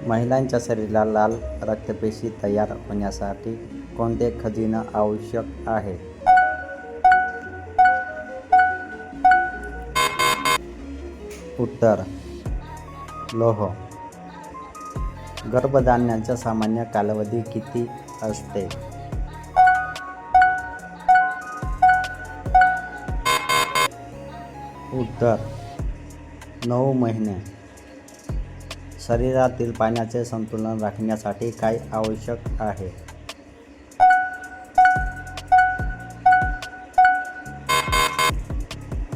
महिलांच्या शरीराला लाल रक्तपेशी तयार होण्यासाठी कोणते खनिज आवश्यक आहे? उत्तर: लोह. गर्भधारणाचा सामान्य कालावधी किती असते? उत्तर: 9 महिने. शरीरातील पाण्याचे संतुलन राखण्यासाठी काय आवश्यक आहे?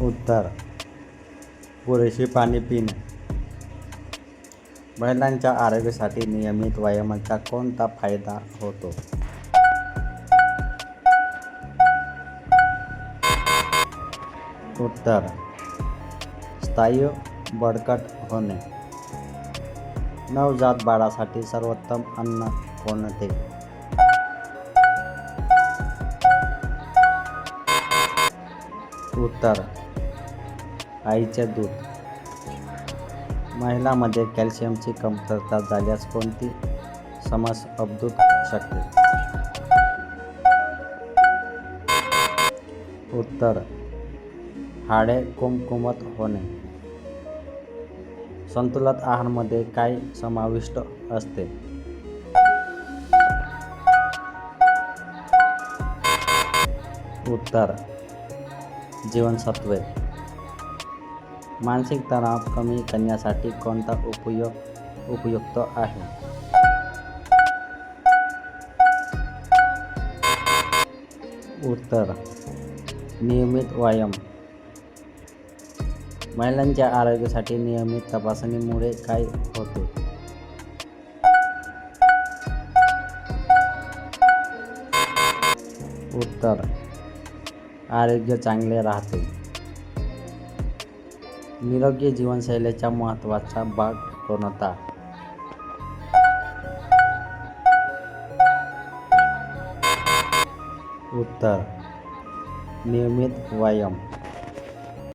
उत्तर: पुरेसे पाणी पिणे. महिलांच्या आरोग्यासाठी नियमित व्यायामाचा कोणता फायदा होतो? उत्तर: स्नायू बळकट होणे. नवजात बाळासाठी सर्वोत्तम अन्न कोणते? उत्तर: आईचे दूध. महिलांमध्ये कॅल्शियमची कमतरता झाल्यास कोणती समस्या उद्भवू शकते? उत्तर: हाडे कमकुवत होणे. संतुलित आहारामध्ये काय समाविष्ट असते? उत्तर: जीवनसत्त्वे. मानसिक तणाव कमी करण्यासाठी कोणता उपयुक्त आहे? उत्तर: नियमित व्यायाम. महिलांच्या आरोग्यासाठी नियमित तपासणीमुळे काय होते? उत्तर: आरोग्य चांगले राहते. निरोगी जीवनशैलीचा महत्त्वाचा भाग कोणता? उत्तर: नियमित व्यायाम.